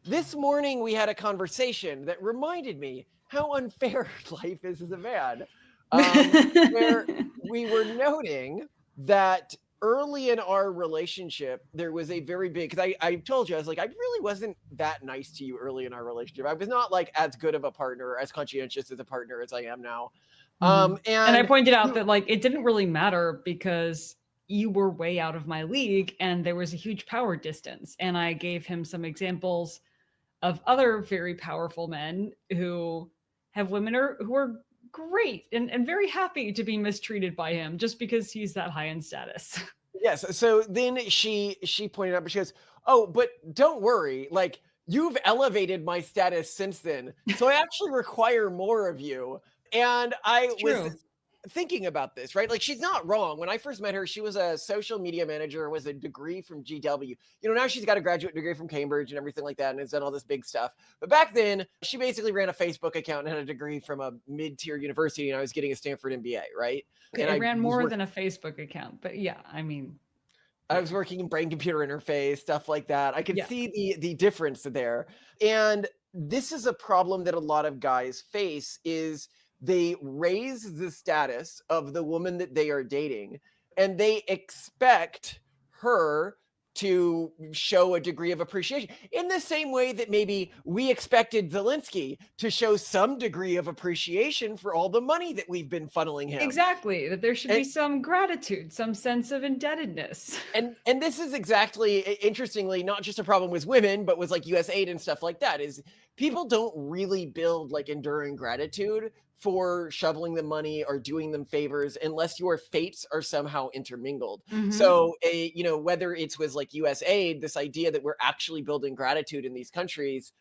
this morning we had a conversation that reminded me how unfair life is as a man, where we were noting that early in our relationship, there was a very big, because I told you, I was like, I really wasn't that nice to you early in our relationship. I was not like as good of a partner, or as conscientious as a partner as I am now. And I And pointed out that like it didn't really matter because you were way out of my league and there was a huge power distance. And I gave him some examples of other very powerful men who have women who are great and very happy to be mistreated by him just because he's that high in status. yes, so then she pointed out, but she goes, "Oh, but don't worry, like you've elevated my status since then, so I actually require more of you." And I It's was true. thinking about this, right? Like she's not wrong. When I first met her, she was a social media manager, was a degree from GW. Now she's got a graduate degree from Cambridge and everything like that, and has done all this big stuff. But back then, she basically ran a Facebook account and had a degree from a mid-tier university, and I was getting a Stanford MBA, right? Okay, And it ran more than a Facebook account, but yeah, I mean, I yeah. was working in brain computer interface, stuff like that. I could Yeah. see the difference there. And this is a problem that a lot of guys face is they raise the status of the woman that they are dating and they expect her to show a degree of appreciation in the same way that maybe we expected Zelensky to show some degree of appreciation for all the money that we've been funneling him. Exactly, that there should And be some gratitude, some sense of indebtedness. and this is exactly, interestingly, not just a problem with women, but with like US aid and stuff like that, is people don't really build like enduring gratitude for shoveling them money or doing them favors unless your fates are somehow intermingled. So whether it's with like US aid, this idea that we're actually building gratitude in these countries,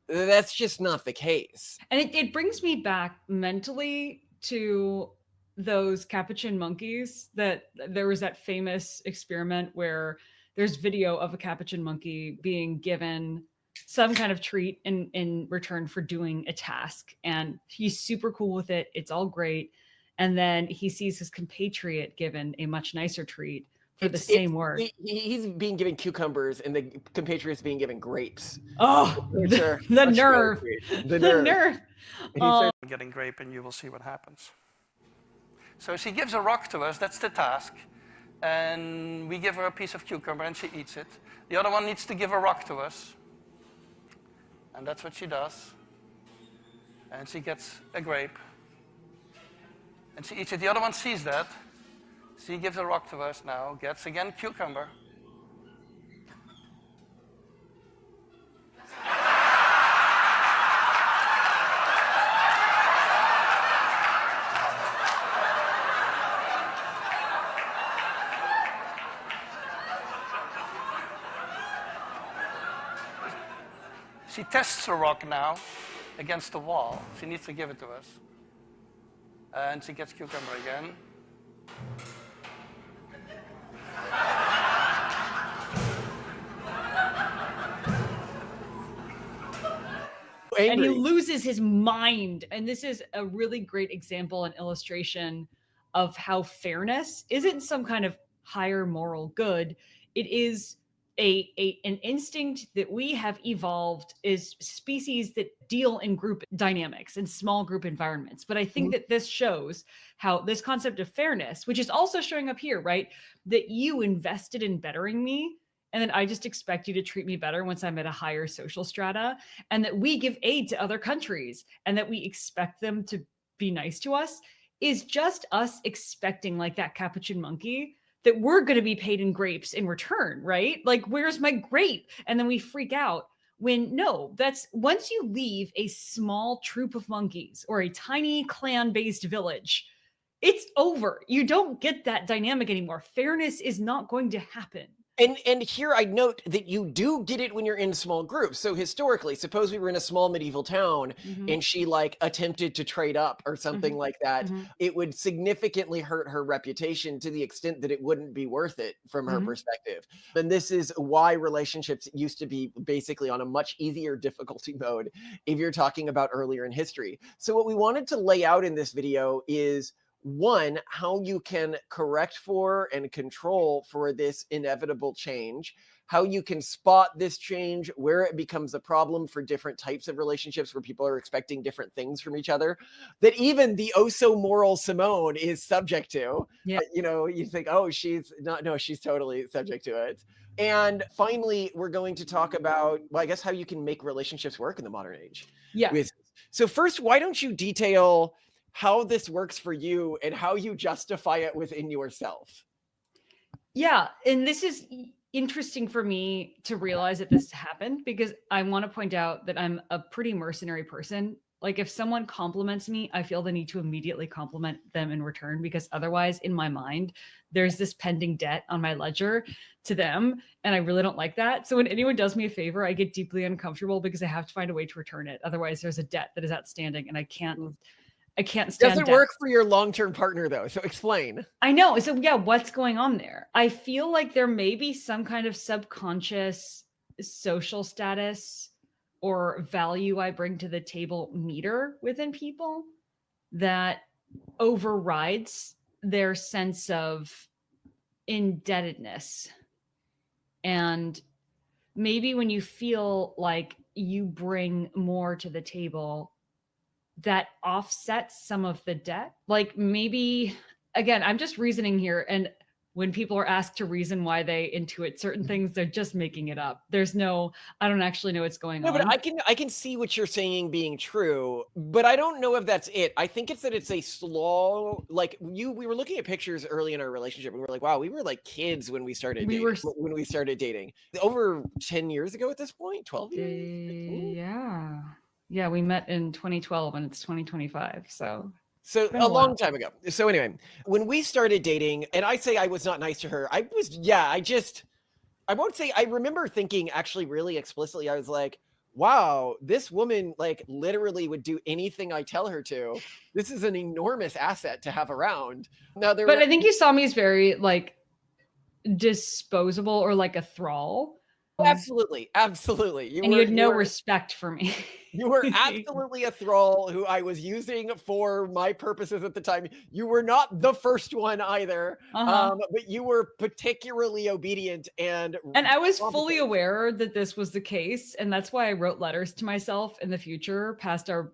that's just not the case. And it brings me back mentally to those Capuchin monkeys. That there was that famous experiment where there's video of a Capuchin monkey being given some kind of treat in return for doing a task, and he's super cool with it. It's all great. And then he sees his compatriot given a much nicer treat for the same work. He's being given cucumbers and the compatriots being given grapes. Oh, Which are the much better nerve. treats. The The nerve. nerve. And he starts Getting grape and you will see what happens. So she gives a rock to us, that's the task. And we give her a piece of cucumber and she eats it. The other one needs to give a rock to us. And that's what she does. And she gets a grape. And she eats it. The other one sees that. She gives a rock to us now, gets again cucumber. She tests the rock now against the wall. She needs to give it to us. And she gets cucumber again. And he angry. loses his mind. And this is a really great example and illustration of how fairness isn't some kind of higher moral good. It is an instinct that we have evolved as species that deal in group dynamics and small group environments. But I think that this shows how this concept of fairness, which is also showing up here, right? That you invested in bettering me, and then I just expect you to treat me better once I'm at a higher social strata, and that we give aid to other countries and that we expect them to be nice to us, is just us expecting, like that Capuchin monkey, that we're going to be paid in grapes in return, right? Like, where's my grape? And then we freak out when no, that's once you leave a small troop of monkeys or a tiny clan-based village, it's over. You don't get that dynamic anymore. Fairness is not going to happen. And here I note that you do get it when you're in small groups. So historically, suppose we were in a small medieval town and she like attempted to trade up or something like that, it would significantly hurt her reputation to the extent that it wouldn't be worth it from her perspective. And this is why relationships used to be basically on a much easier difficulty mode if you're talking about earlier in history. So what we wanted to lay out in this video is, one, how you can correct for and control for this inevitable change, how you can spot this change, where it becomes a problem for different types of relationships where people are expecting different things from each other, that even the oh so moral Simone is subject to. Yeah. You know, you think, oh, she's not, no, she's totally subject to it. And finally, we're going to talk about, well, I guess how you can make relationships work in the modern age. Yeah. So first, why don't you detail how this works for you and how you justify it within yourself? Yeah. And this is interesting for me to realize that this happened, because I want to point out that I'm a pretty mercenary person. Like, if someone compliments me, I feel the need to immediately compliment them in return, because otherwise, in my mind, there's this pending debt on my ledger to them. And I really don't like that. So when anyone does me a favor, I get deeply uncomfortable because I have to find a way to return it. Otherwise, there's a debt that is outstanding, and I can't stand Doesn't debt. work for your long-term partner, though. So explain. I know. So yeah, what's going on there? I feel like there may be some kind of subconscious social status or value I bring to the table meter within people that overrides their sense of indebtedness. And maybe when you feel like you bring more to the table, that offsets some of the debt. Like, maybe, again, I'm just reasoning here. And when people are asked to reason why they intuit certain things, they're just making it up. I don't actually know what's going on. No, but I can see what you're saying being true, but I don't know if that's it. I think it's that it's a slow, like we were looking at pictures early in our relationship and we're like, wow, we were like kids when we started dating. Over 10 years ago at this point, 12 years? Yeah, we met in 2012 and it's 2025. So a long time ago. So anyway, when we started dating, and I say I was not nice to her, I won't say, I remember thinking actually really explicitly, I was like, wow, this woman like literally would do anything I tell her to. This is an enormous asset to have around. But I think you saw me as very like disposable or like a thrall. Absolutely. You had no respect for me. You were absolutely a thrall who I was using for my purposes at the time. You were not the first one either, but you were particularly obedient and I was fully aware that this was the case, and that's why I wrote letters to myself in the future past our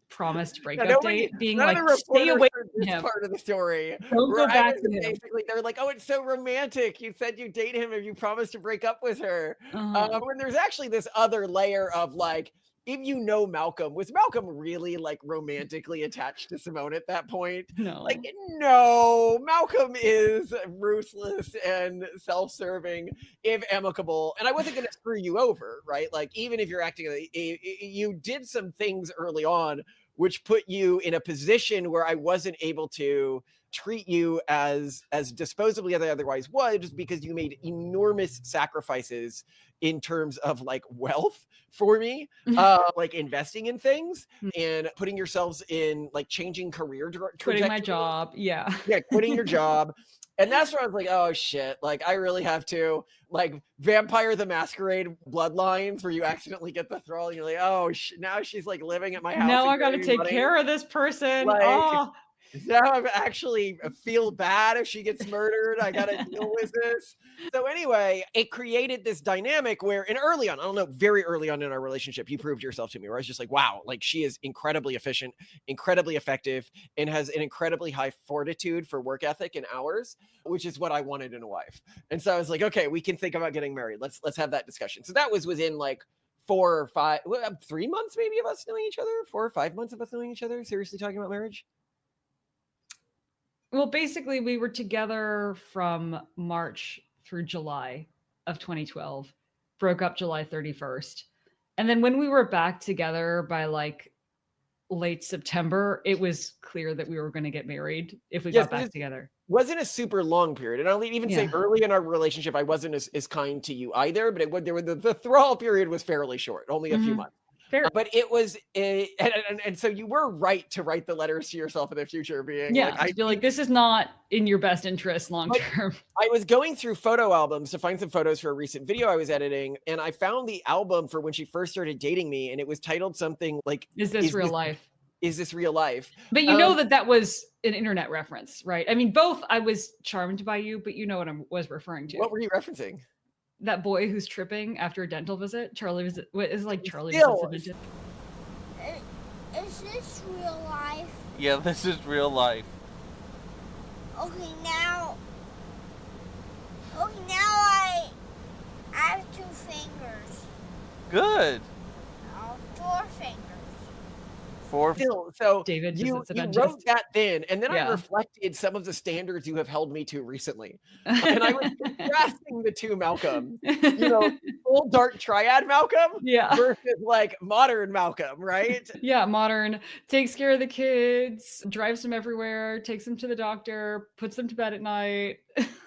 promised breakup date, being like, stay away from him. Part of the story. Don't go back to him. Basically, they're like, oh, it's so romantic. You said you date him and you promised to break up with her. When there's actually this other layer of like, if you know Malcolm, was Malcolm really like romantically attached to Simone at that point? No. Like, no, Malcolm is ruthless and self-serving, if amicable. And I wasn't going to screw you over, right? Like, even if you're acting, you did some things early on which put you in a position where I wasn't able to treat you as disposably as I otherwise was, because you made enormous sacrifices in terms of like wealth for me, like investing in things and putting yourselves in like changing career quitting my job. Yeah, quitting your job. And that's where I was like, oh shit, like I really have to, like Vampire the Masquerade Bloodlines, where you accidentally get the thrall and you're like, oh, now she's like living at my house. Now I got to take care of this person. Like, now I actually feel bad if she gets murdered. I got to deal with this. So anyway, it created this dynamic where, and early on, I don't know, very early on in our relationship, you proved yourself to me, where I was just like, wow, like she is incredibly efficient, incredibly effective, and has an incredibly high fortitude for work ethic and hours, which is what I wanted in a wife. And so I was like, okay, we can think about getting married. Let's have that discussion. So that was within like 3 months maybe of us knowing each other, 4 or 5 months of us knowing each other, seriously talking about marriage. Well, basically, we were together from March through July of 2012, broke up July 31st. And then when we were back together by like late September, it was clear that we were going to get married if we got back together. Wasn't a super long period. And I'll even say early in our relationship, I wasn't as kind to you either, but the thrall period was fairly short, only a few months. Fair. But it was, and so you were right to write the letters to yourself in the future, being I feel like this is not in your best interest long term. I was going through photo albums to find some photos for a recent video I was editing, and I found the album for when she first started dating me, and it was titled something like, Is this real life? Is this real life? But you know that was an internet reference, right? I mean, both I was charmed by you, but you know what I was referring to. What were you referencing? that boy who's tripping after a dental visit? Charlie visit, what is like Charlie Still, visits the dentist? Is this real life? Yeah, this is real life. Okay, now I have 2 fingers. Good. Oh, 4 fingers. 4. Still, so David you visits a wrote dentist. that then, and then I Yeah. reflected some of the standards you have held me to recently. And I was contrasting the two Malcolm. You know, full dark triad Malcolm Yeah. versus like modern Malcolm, right? Yeah, modern, takes care of the kids, drives them everywhere, takes them to the doctor, puts them to bed at night.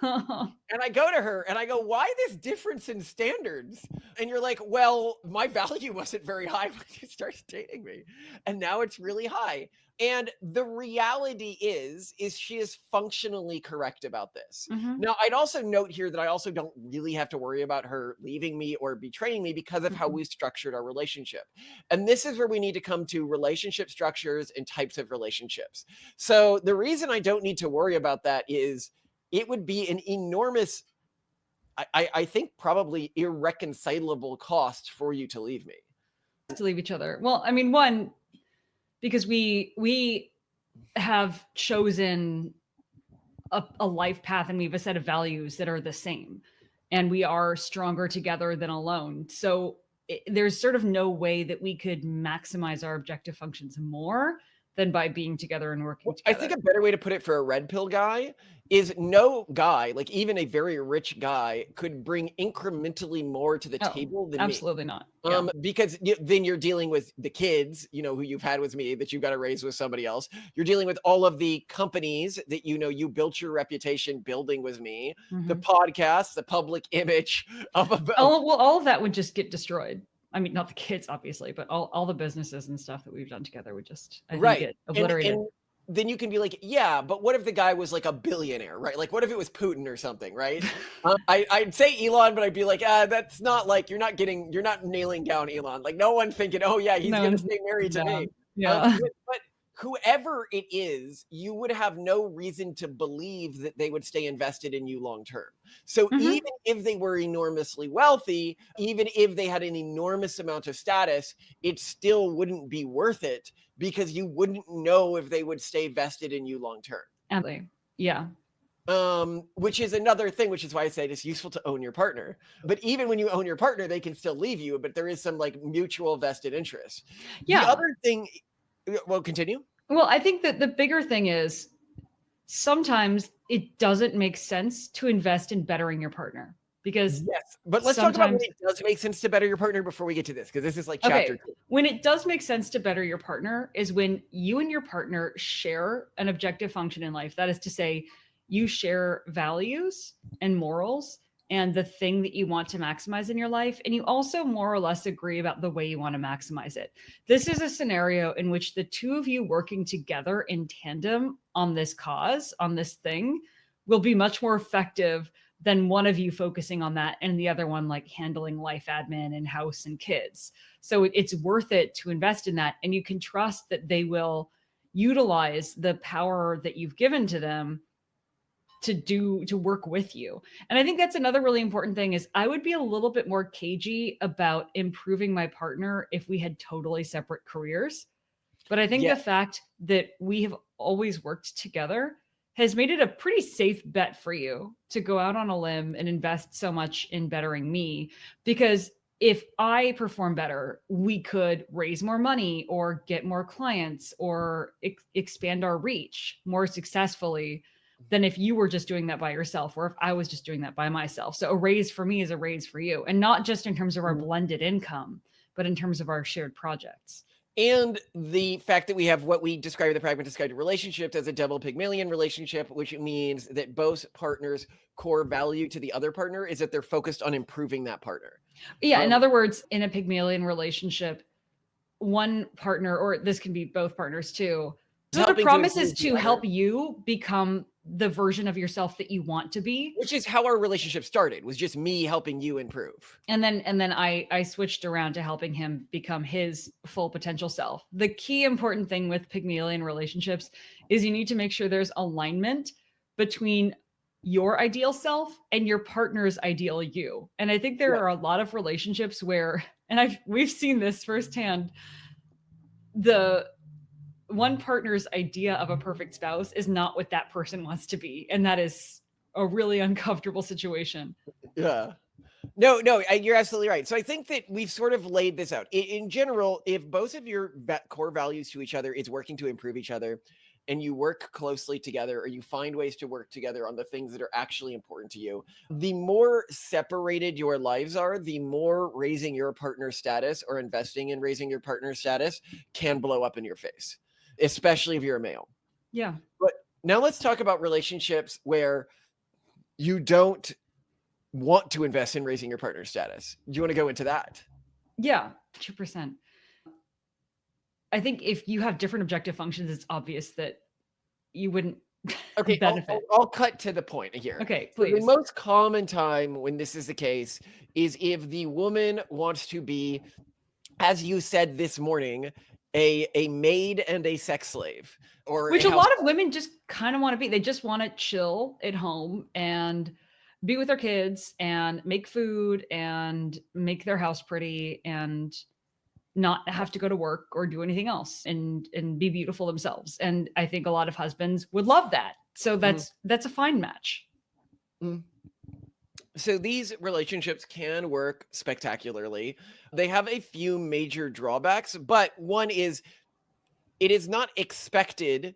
And I go to her and I go, why this difference in standards? And you're like, well, my value wasn't very high when you started dating me. And now it's really high. And the reality is she is functionally correct about this. Mhm. Now, I'd also note here that I also don't really have to worry about her leaving me or betraying me because of how we structured our relationship. And this is where we need to come to relationship structures and types of relationships. So the reason I don't need to worry about that is it would be an enormous, I think probably irreconcilable cost for you to leave me. To leave each other. Well, I mean, one, because we have chosen a life path and we have a set of values that are the same, and we are stronger together than alone. So there's sort of no way that we could maximize our objective functions more than by being together and working together. I think a better way to put it for a red pill guy is no guy, like even a very rich guy, could bring incrementally more to the table than absolutely me. not. Yeah. Because then you're dealing with the kids, you know, who you've had with me that you've got to raise with somebody else. You're dealing with all of the companies that, you know, you built your reputation building with me, the podcasts, the public image of all of that would just get destroyed. I mean, not the kids, obviously, but all the businesses and stuff that we've done together would just, I think, get obliterated. And then you can be like, yeah, but what if the guy was like a billionaire, right? Like, what if it was Putin or something, right? I'd say Elon, but I'd be like, that's not like, you're not nailing down Elon. Like, no one thinking, oh yeah, he's going to stay married to me. Yeah. But whoever it is, you would have no reason to believe that they would stay invested in you long term. So even if they were enormously wealthy, even if they had an enormous amount of status, it still wouldn't be worth it because you wouldn't know if they would stay vested in you long term. Yeah. Which is another thing, which is why I say it's useful to own your partner. But even when you own your partner, they can still leave you, but there is some like mutual vested interest. Yeah. The other thing, well, continue. Well, I think that the bigger thing is sometimes it doesn't make sense to invest in bettering your partner because yes, but let's talk about when it does make sense to better your partner before we get to this, because this is like chapter 2. When it does make sense to better your partner is when you and your partner share an objective function in life. That is to say, you share values and morals and the thing that you want to maximize in your life. And you also more or less agree about the way you want to maximize it. This is a scenario in which the two of you working together in tandem on this cause, on this thing, will be much more effective than one of you focusing on that and the other one like handling life admin and house and kids. So it's worth it to invest in that. And you can trust that they will utilize the power that you've given to them to work with you. And I think that's another really important thing is I would be a little bit more cagey about improving my partner if we had totally separate careers. But I think the fact that we have always worked together has made it a pretty safe bet for you to go out on a limb and invest so much in bettering me. Because if I perform better, we could raise more money or get more clients or expand our reach more successfully than if you were just doing that by yourself or if I was just doing that by myself. So a raise for me is a raise for you. And not just in terms of our blended income, but in terms of our shared projects. And the fact that we have what we describe in the Pragmatist Guide to Relationships as a double Pygmalion relationship, which means that both partners' core value to the other partner is that they're focused on improving that partner. Yeah. In other words, in a Pygmalion relationship, one partner, or this can be both partners too, so the promise is to help you become the version of yourself that you want to be, which is how our relationship started, was just me helping you improve. And then I switched around to helping him become his full potential self. The key important thing with Pygmalion relationships is you need to make sure there's alignment between your ideal self and your partner's ideal you. And I think there Yeah. are a lot of relationships where, and we've seen this firsthand, the one partner's idea of a perfect spouse is not what that person wants to be. And that is a really uncomfortable situation. Yeah. No, no, you're absolutely right. So I think that we've sort of laid this out. In general, if both of your core values to each other is working to improve each other, and you work closely together, or you find ways to work together on the things that are actually important to you, the more separated your lives are, the more raising your partner's status or investing in raising your partner's status can blow up in your face, especially if you're a male. Yeah. But now let's talk about relationships where you don't want to invest in raising your partner's status. Do you want to go into that? Yeah, 2%. I think if you have different objective functions, it's obvious that you wouldn't Okay, benefit. I'll cut to the point here. Okay, So the please. most common time when this is the case is if the woman wants to be, as you said this morning, a maid and a sex slave, or Which a lot of women just kind of want to be. They just want to chill at home and be with their kids and make food and make their house pretty and not have to go to work or do anything else and be beautiful themselves. And I think a lot of husbands would love that. So that's a fine match. So these relationships can work spectacularly. They have a few major drawbacks, but one is it is not expected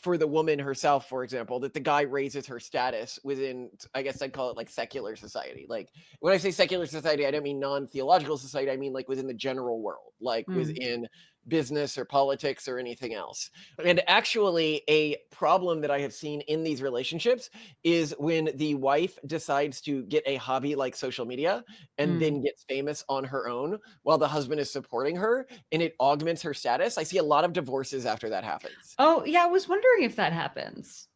for the woman herself, for example, that the guy raises her status within, I guess I'd call it like secular society. Like when I say secular society, I don't mean non-theological society. I mean like within the general world, like within business or politics or anything else. And actually a problem that I have seen in these relationships is when the wife decides to get a hobby like social media and then gets famous on her own while the husband is supporting her and it augments her status. I see a lot of divorces after that happens. Oh, yeah. I was wondering if that happens.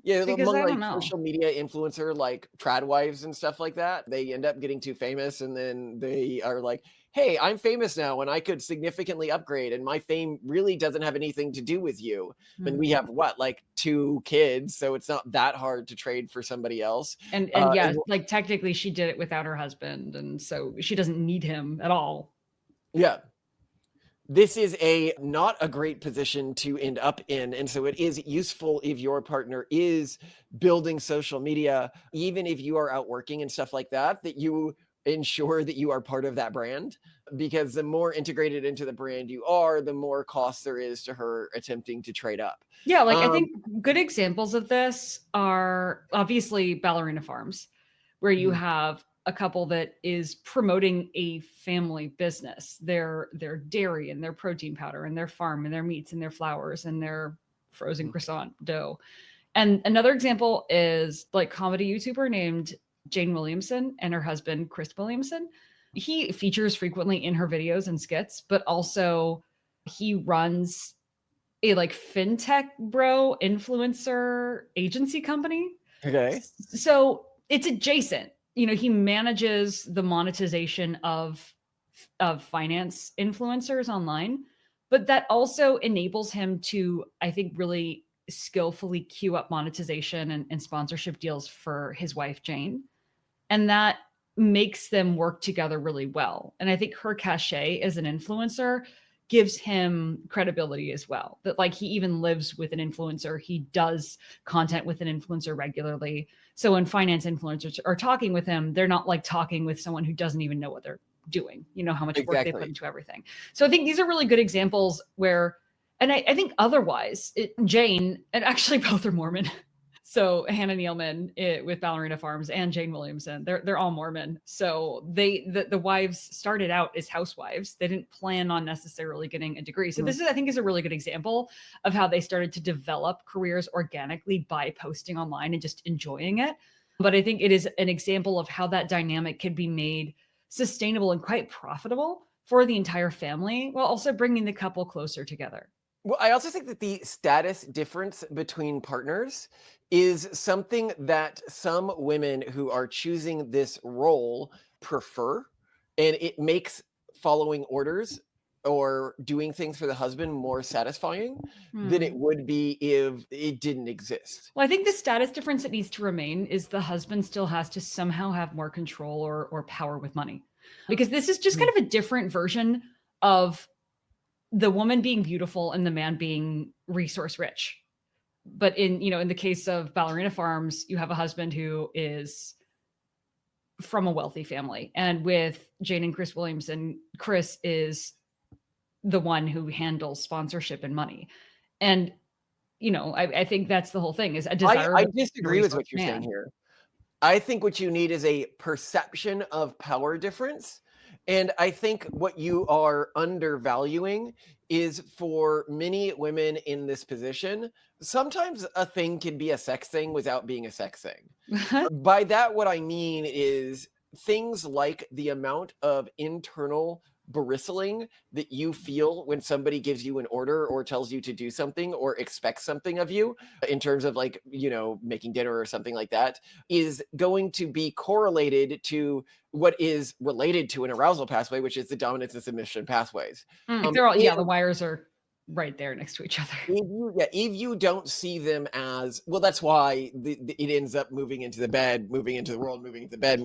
Yeah, Because among I like don't know. social media influencer, like trad wives and stuff like that, they end up getting too famous and then they are like, hey, I'm famous now and I could significantly upgrade and my fame really doesn't have anything to do with you. And we have what, like 2 kids, so it's not that hard to trade for somebody else. And yeah, like technically she did it without her husband, and so she doesn't need him at all. Yeah. This is not a great position to end up in. And so it is useful if your partner is building social media, even if you are out working and stuff like that, that you ensure that you are part of that brand, because the more integrated into the brand you are, the more cost there is to her attempting to trade up. Yeah, like I think good examples of this are obviously Ballerina Farms, where you have a couple that is promoting a family business, their dairy and their protein powder and their farm and their meats and their flours and their frozen croissant dough. And another example is like comedy YouTuber named Jane Williamson and her husband, Chris Williamson. He features frequently in her videos and skits, but also he runs a like fintech bro influencer agency company. Okay. So it's adjacent. You know, he manages the monetization of finance influencers online, but that also enables him to, I think, really skillfully queue up monetization and sponsorship deals for his wife, Jane. And that makes them work together really well. And I think her cachet as an influencer gives him credibility as well. That like he even lives with an influencer. He does content with an influencer regularly. So when finance influencers are talking with him, they're not like talking with someone who doesn't even know what they're doing, you know, how much work they put into everything. So I think these are really good examples where, and I think otherwise, Jane, and actually both are Mormon. So Hannah Nealman with Ballerina Farms and Jane Williamson, they're all Mormon. So the wives started out as housewives. They didn't plan on necessarily getting a degree. So this is, I think, is a really good example of how they started to develop careers organically by posting online and just enjoying it. But I think it is an example of how that dynamic can be made sustainable and quite profitable for the entire family, while also bringing the couple closer together. Well, I also think that the status difference between partners is something that some women who are choosing this role prefer, and it makes following orders or doing things for the husband more satisfying than it Hmm. would be if it didn't exist. Well, I think the status difference that needs to remain is the husband still has to somehow have more control or power with money. Because this is just kind of a different version of the woman being beautiful and the man being resource rich. But in the case of Ballerina Farms, you have a husband who is from a wealthy family. And with Jane and Chris Williamson, Chris is the one who handles sponsorship and money. And I think that's the whole thing is a I desirable disagree with resource what you're saying man. here. I think what you need is a perception of power difference. And I think what you are undervaluing is for many women in this position, sometimes a thing can be a sex thing without being a sex thing. By that, what I mean is things like the amount of internal bristling that you feel when somebody gives you an order or tells you to do something or expects something of you in terms of like, making dinner or something like that is going to be correlated to what is related to an arousal pathway, which is the dominance and submission pathways. They're all, And the wires are right there next to each other. if you don't see them as well, that's why it ends up moving into the bed, moving into the world, moving into the bed.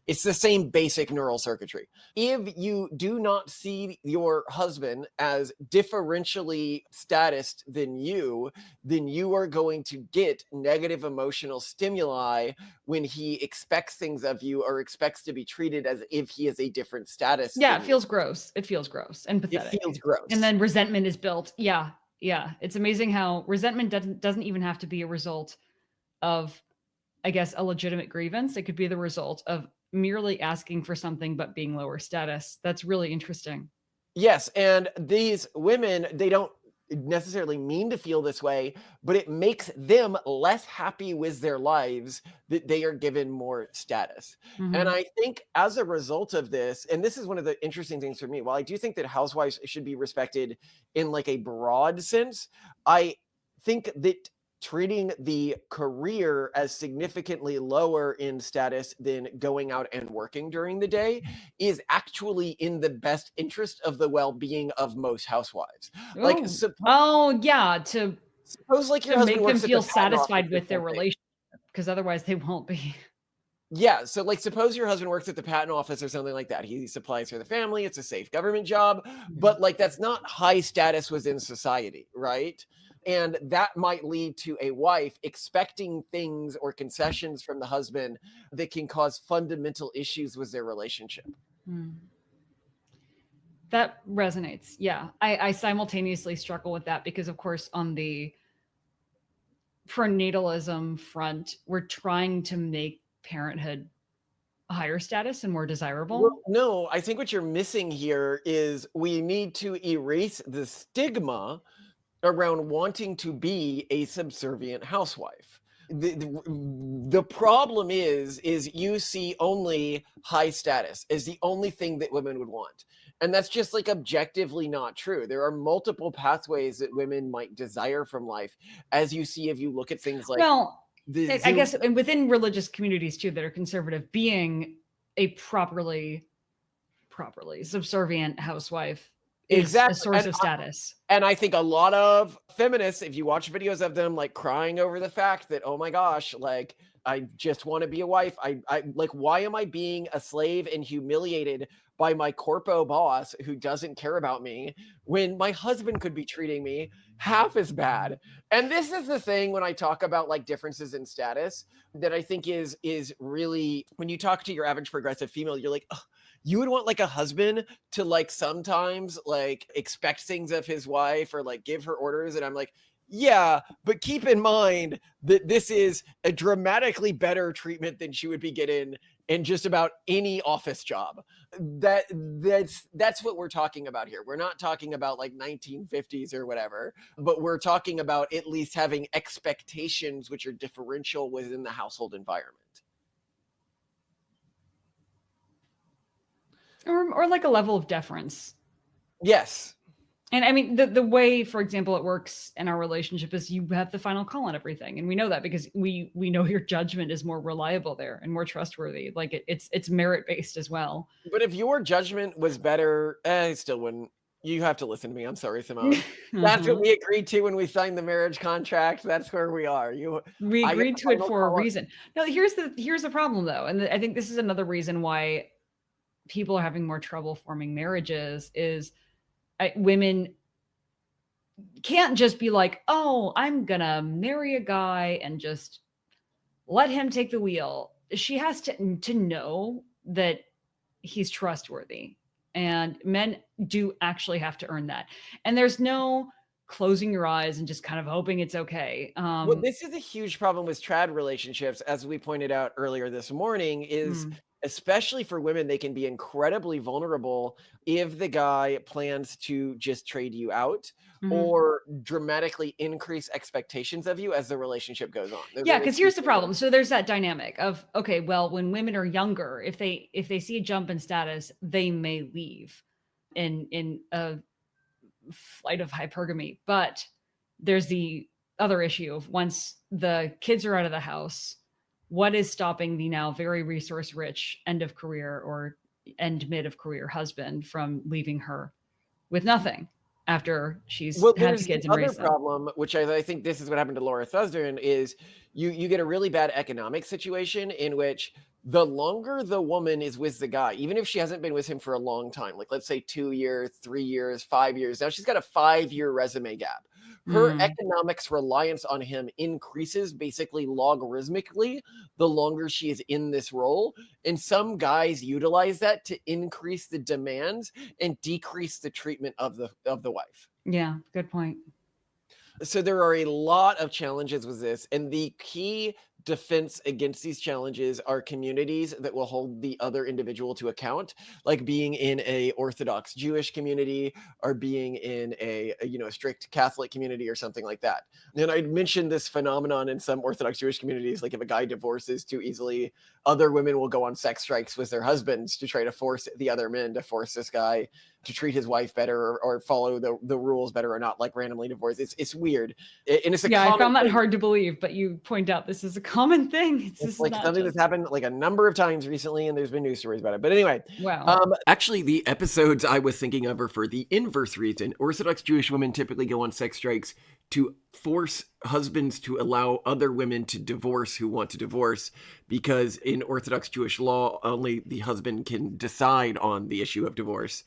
It's the same basic neural circuitry. If you do not see your husband as differentially statused than you, then you are going to get negative emotional stimuli when he expects things of you or expects to be treated as if he is a different status. Yeah, than it you. feels gross. It feels gross and It pathetic. feels gross. And then resentment is built. Yeah. Yeah. It's amazing how resentment doesn't even have to be a result of, I guess, a legitimate grievance. It could be the result of merely asking for something but being lower status. That's really interesting. Yes, and these women, they don't necessarily mean to feel this way, but it makes them less happy with their lives that they are given more status. And Mhm. I think as a result of this, and this is one of the interesting things for me, while I do think that housewives should be respected in like a broad sense, I think that treating the career as significantly lower in status than going out and working during the day is actually in the best interest of the well-being of most housewives. Like, Oh. Oh, yeah, suppose like your to husband make them works at the feel patent office satisfied or with their something. relationship because otherwise they won't be. Yeah, so like suppose your husband works at the patent office or something like that. He supplies for the family, it's a safe government job, but like that's not high status within society, right? And that might lead to a wife expecting things or concessions from the husband that can cause fundamental issues with their relationship. Hmm. That resonates. Yeah. I simultaneously struggle with that because, of course, on the prenatalism front, we're trying to make parenthood higher status and more Well, desirable. no, I think what you're missing here is we need to erase the stigma around wanting to be a subservient housewife. The problem is you see only high status as the only thing that women would want. And that's just like objectively not true. There are multiple pathways that women might desire from life, as you see if you look at things like Well, the I Zoom. guess, and within religious communities too that are conservative, being a properly subservient housewife is a Exactly. source of status. And I think a lot of feminists, if you watch videos of them like crying over the fact that, oh my gosh, like I just want to be a wife. I like, why am I being a slave and humiliated by my corpo boss who doesn't care about me when my husband could be treating me half as bad? And this is the thing when I talk about like differences in status that I think is really when you talk to your average progressive female, you're like, "Ugh, you would want like a husband to like sometimes like expect things of his wife or like give her orders." And I'm like, yeah, but keep in mind that this is a dramatically better treatment than she would be getting in just about any office job. That's what we're talking about here. We're not talking about like 1950s or whatever, but we're talking about at least having expectations which are differential within the household environment. Or like a level of deference. Yes. And I mean, the way, for example, it works in our relationship is you have the final call on everything. And we know that because we know your judgment is more reliable there and more trustworthy. Like it's merit-based as well. But if your judgment was better, I still wouldn't. You have to listen to me. I'm sorry, Simone. That's what Uh-huh. we agreed to when we signed the marriage contract. That's where we are. We I get agreed the to it final for a call on. reason. No, here's the problem though. And I think this is another reason why people are having more trouble forming marriages is women can't just be like, oh, I'm gonna marry a guy and just let him take the wheel. She has to know that he's trustworthy, and men do actually have to earn that. And there's no closing your eyes and just kind of hoping it's okay. Well, this is a huge problem with trad relationships, as we pointed out earlier this morning, is especially for women, they can be incredibly vulnerable if the guy plans to just trade you out or dramatically increase expectations of you as the relationship goes on. Yeah, because here's the problem. So there's that dynamic of, okay, well, when women are younger, if they see a jump in status, they may leave in a flight of hypergamy. But there's the other issue of once the kids are out of the house, what is stopping the now very resource rich end of career or end mid of career husband from leaving her with nothing after she's had the there's kids the and other raised them? problem, which I think this is what happened to Laura Thurston, is you get a really bad economic situation in which the longer the woman is with the guy, even if she hasn't been with him for a long time, like let's say 2 years, 3 years, 5 years, now she's got a 5-year resume gap. Her economics reliance on him increases basically logarithmically the longer she is in this role. And some guys utilize that to increase the demands and decrease the treatment of the wife. Yeah, good point. So there are a lot of challenges with this, and the key defense against these challenges are communities that will hold the other individual to account, like being in a Orthodox Jewish community or being in a strict Catholic community or something like that. And I mentioned this phenomenon in some Orthodox Jewish communities, like if a guy divorces too easily, other women will go on sex strikes with their husbands to try to force the other men to force this guy to treat his wife better or follow the rules better or not like randomly divorce. It's weird. And it's I found that hard to believe, but you point out this is a common thing. It's like something that's happened like a number of times recently, and there's been news stories about it. But anyway, wow. Actually, the episodes I was thinking of are for the inverse reason. Orthodox Jewish women typically go on sex strikes to force husbands to allow other women to divorce who want to divorce, because in Orthodox Jewish law, only the husband can decide on the issue of divorce.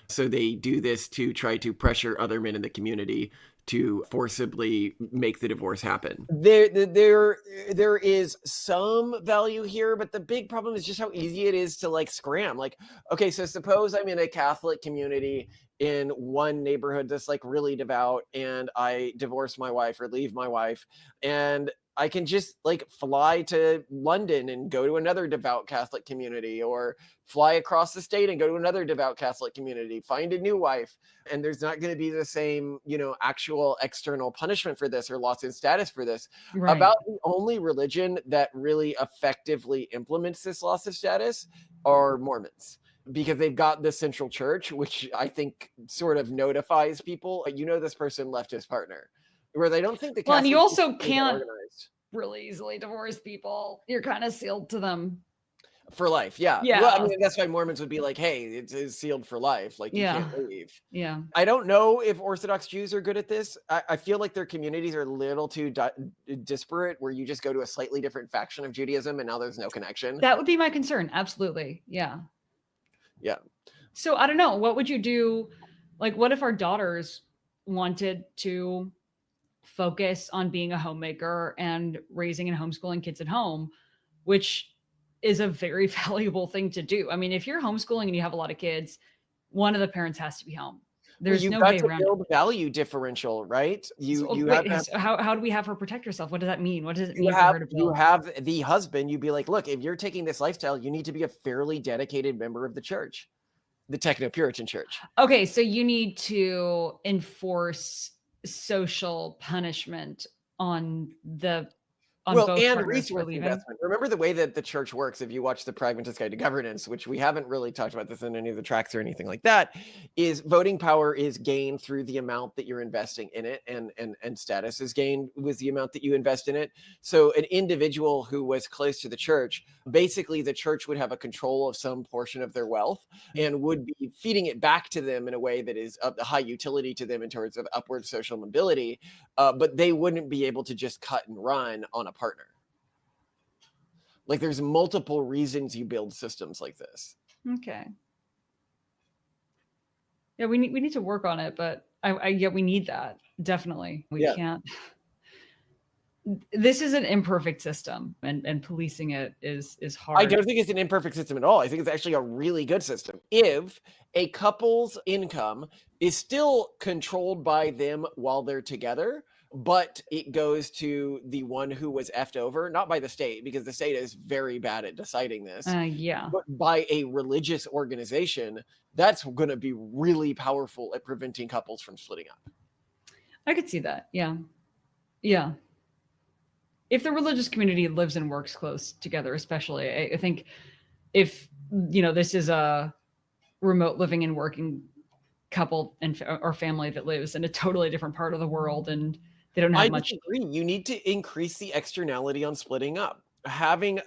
So they do this to try to pressure other men in the community to forcibly make the divorce happen. There is some value here, but the big problem is just how easy it is to like scram. Like, okay, so suppose I'm in a Catholic community in one neighborhood that's like really devout, and I divorce my wife or leave my wife, and I can just like fly to London and go to another devout Catholic community, or fly across the state and go to another devout Catholic community, find a new wife. And there's not going to be the same, actual external punishment for this or loss in status for this. Right. About the only religion that really effectively implements this loss of status are Mormons, because they've got the central church, which I think sort of notifies people, this person left his partner. Where they don't think the Well, and you Catholic also church is can't organized really easily divorce people. You're kind of sealed to them. for life. Yeah. Yeah. Well, I mean, that's why Mormons would be like, hey, it's sealed for life. Like, you Yeah. can't leave. Yeah. I don't know if Orthodox Jews are good at this. I feel like their communities are a little too disparate, where you just go to a slightly different faction of Judaism and now there's no connection. That would be my concern. Absolutely. Yeah. Yeah. So I don't know. What would you do? Like, what if our daughters wanted to focus on being a homemaker and raising and homeschooling kids at home, which is a very valuable thing to do. I mean, if you're homeschooling and you have a lot of kids, one of the parents has to be home. There's You've no got way to around build it. value differential, right? How do we have her protect herself? What does that mean? What does it mean for her to You build? have the husband. You'd be like, look, if you're taking this lifestyle, you need to be a fairly dedicated member of the church, the Techno-Puritan church. Okay, so you need to enforce social punishment on the on Well, both and partners for resource leaving. investment. Remember the way that the church works, if you watch The Pragmatist Guide to Governance, which we haven't really talked about this in any of the tracks or anything like that, is voting power is gained through the amount that you're investing in it, and status is gained with the amount that you invest in it. So an individual who was close to the church, basically the church would have a control of some portion of their wealth and would be feeding it back to them in a way that is of high utility to them in terms of upward social mobility, but they wouldn't be able to just cut and run on a partner. Like there's multiple reasons you build systems like this. Okay. Yeah, we need to work on it, but yeah, we need that. Definitely. We Yeah. can't. This is an imperfect system, and policing it is hard. I don't think it's an imperfect system at all. I think it's actually a really good system. If a couple's income is still controlled by them while they're together, but it goes to the one who was effed over, not by the state, because the state is very bad at deciding this, Yeah. but by a religious organization, that's going to be really powerful at preventing couples from splitting up. I could see that. Yeah. Yeah. If the religious community lives and works close together, especially, I think if, this is a remote living and working couple or family that lives in a totally different part of the world and they don't have I much. disagree. You need to increase the externality on splitting up. Having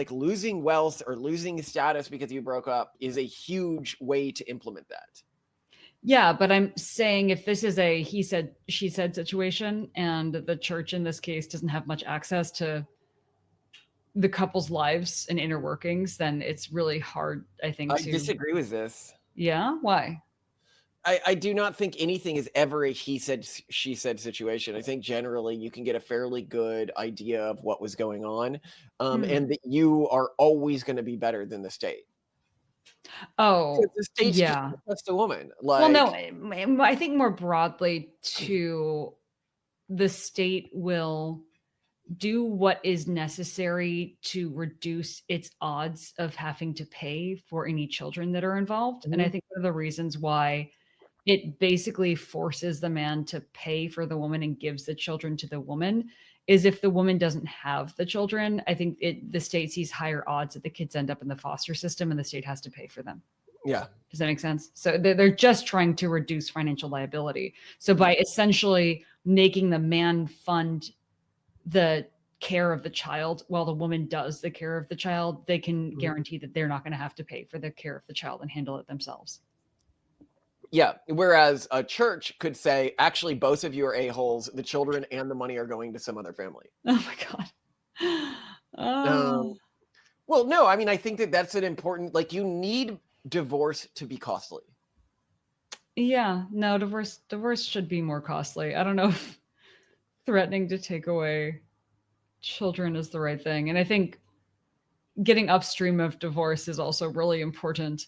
losing wealth or losing status because you broke up is a huge way to implement that. Yeah, but I'm saying if this is a he said, she said situation and the church in this case doesn't have much access to the couple's lives and inner workings, then it's really hard, I think, I to. disagree with this. Yeah? Why? I do not think anything is ever a he said, she said situation. I think generally you can get a fairly good idea of what was going on, and that you are always going to be better than the state. Oh, Because the state's just yeah. just a woman. Well, Like, no, I think more broadly too, the state will do what is necessary to reduce its odds of having to pay for any children that are involved. And I think one of the reasons why it basically forces the man to pay for the woman and gives the children to the woman is if the woman doesn't have the children, I think the state sees higher odds that the kids end up in the foster system and the state has to pay for them. yeah. Does that make sense? So they're just trying to reduce financial liability. So by essentially making the man fund the care of the child while the woman does the care of the child, they can guarantee that they're not going to have to pay for the care of the child and handle it themselves. Yeah. Whereas a church could say, actually, both of you are a-holes. The children and the money are going to some other family. Oh my God. Oh. Well, no, I mean, I think that that's an important, like, you need divorce to be costly. Yeah, no, divorce should be more costly. I don't know if threatening to take away children is the right thing. And I think getting upstream of divorce is also really important.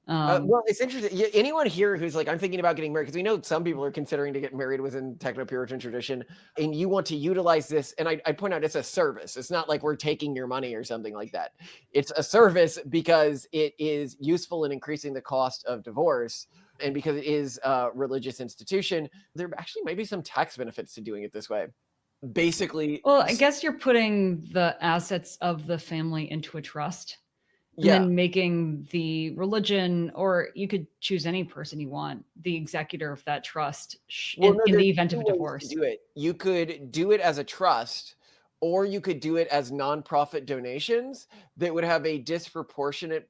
Well, it's interesting. Anyone here who's like, I'm thinking about getting married, because we know some people are considering to get married within Techno-Puritan tradition, and you want to utilize this. And I point out it's a service. It's not like we're taking your money or something like that. It's a service because it is useful in increasing the cost of divorce. And because it is a religious institution, there actually might be some tax benefits to doing it this way. Basically, Well, I guess you're putting the assets of the family into a trust. And yeah. then making the religion, or you could choose any person you want, the executor of that trust in the event of a divorce. Do it. You could do it as a trust, or you could do it as nonprofit donations that would have a disproportionate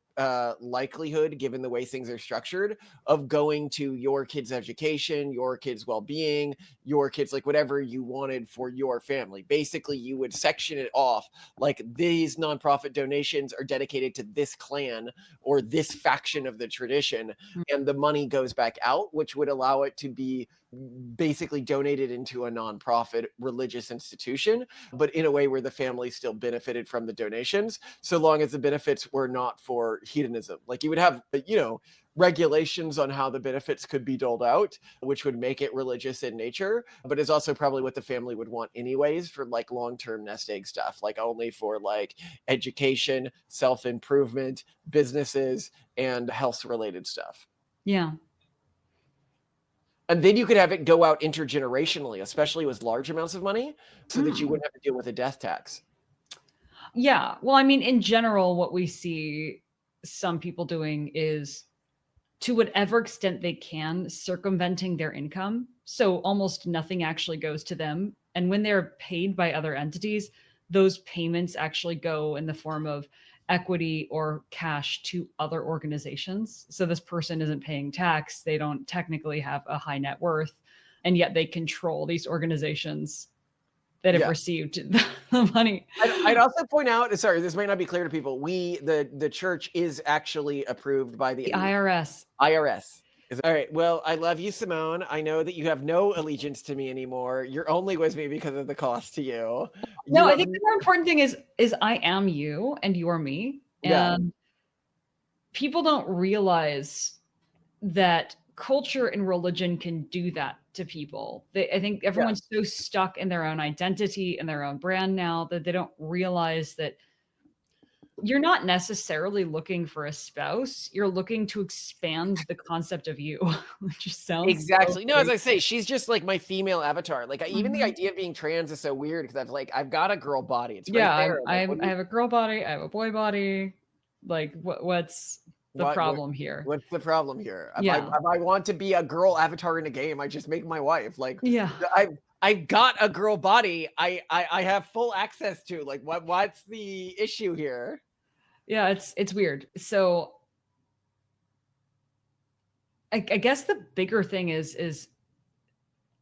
likelihood, given the way things are structured, of going to your kids' education, your kids' well-being, your kids, like whatever you wanted for your family. Basically, you would section it off like these nonprofit donations are dedicated to this clan or this faction of the tradition, and the money goes back out, which would allow it to be basically donated into a nonprofit religious institution, but in a way where the family still benefited from the donations, so long as the benefits were not for hedonism. Like you would have, regulations on how the benefits could be doled out, which would make it religious in nature, but is also probably what the family would want anyways for like long-term nest egg stuff, like only for like education, self-improvement, businesses, and health related stuff. Yeah. And then you could have it go out intergenerationally, especially with large amounts of money, so that you wouldn't have to deal with a death tax. Yeah. Well, I mean, in general, what we see some people doing is, to whatever extent they can, circumventing their income. So almost nothing actually goes to them. And when they're paid by other entities, those payments actually go in the form of equity or cash to other organizations. So this person isn't paying tax. They don't technically have a high net worth, and yet they control these organizations that have received the money. I'd also point out, sorry, this might not be clear to people. The church is actually approved by the IRS. IRS. All right. Well, I love you, Simone. I know that you have no allegiance to me anymore. You're only with me because of the cost to you. No, I think the more important thing is I am you and you are me. And people don't realize that culture and religion can do that to people. I think everyone's so stuck in their own identity and their own brand now that they don't realize that you're not necessarily looking for a spouse. You're looking to expand the concept of you, which just sounds exactly. so No, as I say, she's just like my female avatar. Like even the idea of being trans is so weird because I've got a girl body. It's right there. I have a girl body. I have a boy body. Like what's the problem here? What's the problem here? If Yeah. I want to be a girl avatar in a game, I just make my wife. Like, yeah, I've got a girl body. I have full access to. Like, what's the issue here? Yeah, it's weird. So I guess the bigger thing is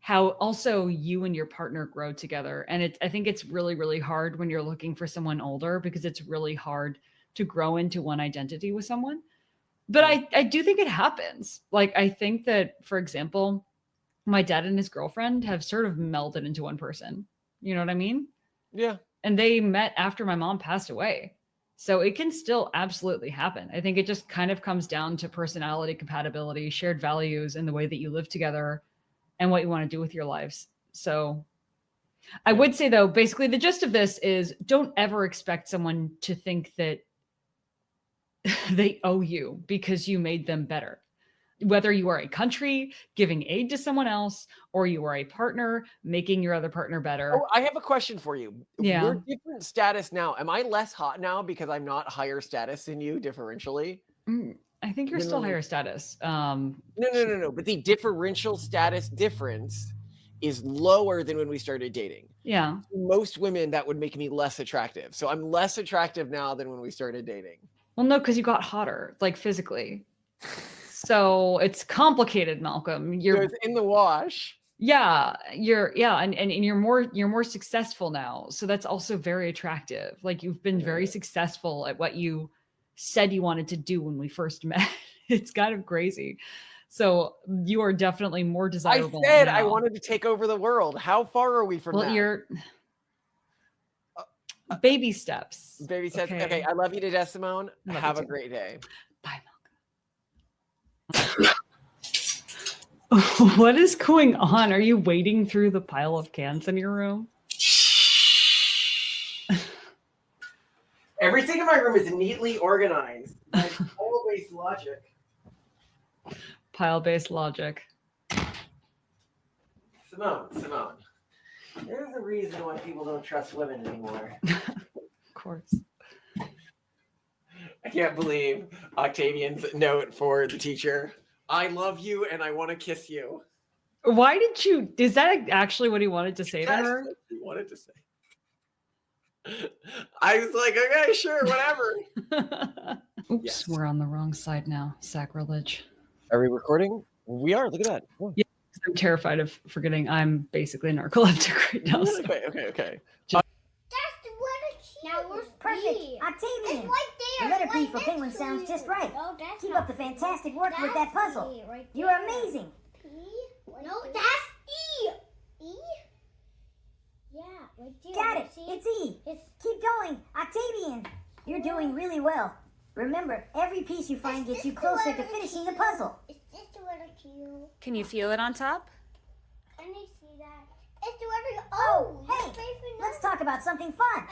how also you and your partner grow together. And I think it's really, really hard when you're looking for someone older, because it's really hard to grow into one identity with someone. But I do think it happens. Like, I think that, for example, my dad and his girlfriend have sort of melded into one person. You know what I mean? Yeah. And they met after my mom passed away. So it can still absolutely happen. I think it just kind of comes down to personality compatibility, shared values, and the way that you live together and what you want to do with your lives. So I would say, though, basically the gist of this is don't ever expect someone to think that they owe you because you made them better. Whether you are a country giving aid to someone else, or you are a partner making your other partner better. Oh, I have a question for you. Yeah. We're different status now. Am I less hot now because I'm not higher status than you differentially? I think you're still higher status. No. But the differential status difference is lower than when we started dating. Yeah. Most women, that would make me less attractive. So I'm less attractive now than when we started dating. Well, no, because you got hotter, like physically. So it's complicated, Malcolm. You're in the wash. Yeah, and you're more successful now. So that's also very attractive. Like, you've been very successful at what you said you wanted to do when we first met. It's kind of crazy. So you are definitely more desirable. I said now. I wanted to take over the world. How far are we from that? You're baby steps. Baby steps. Okay, I love you to death, Simone. Have a great day. Bye, Malcolm. What is going on? Are you wading through the pile of cans in your room? Everything in my room is neatly organized. Pile-based logic. Pile-based logic. Simone. There's a reason why people don't trust women anymore. Of course. I can't believe Octavian's note for the teacher. I love you and I want to kiss you. Why did you? Is that actually what he wanted to say to her? What he wanted to say. I was like, okay, sure, whatever. Oops, yes. We're on the wrong side now. Sacrilege. Are we recording? We are. Look at that. Oh. Yeah, I'm terrified of forgetting I'm basically narcoleptic right now. So. Okay. Now we're perfect. Octavian. The letter P for penguin sounds just right. No, keep up the fantastic work with that puzzle. Right, you're amazing. P? No, that's E. E? Yeah, right there. Got it. It's E. Keep going, Octavian. You're doing really well. Remember, every piece you find gets you closer to finishing the puzzle. It's just the letter Q. Can you feel it on top? Can I see that? It's the letter. Oh, hey, let's talk about something fun.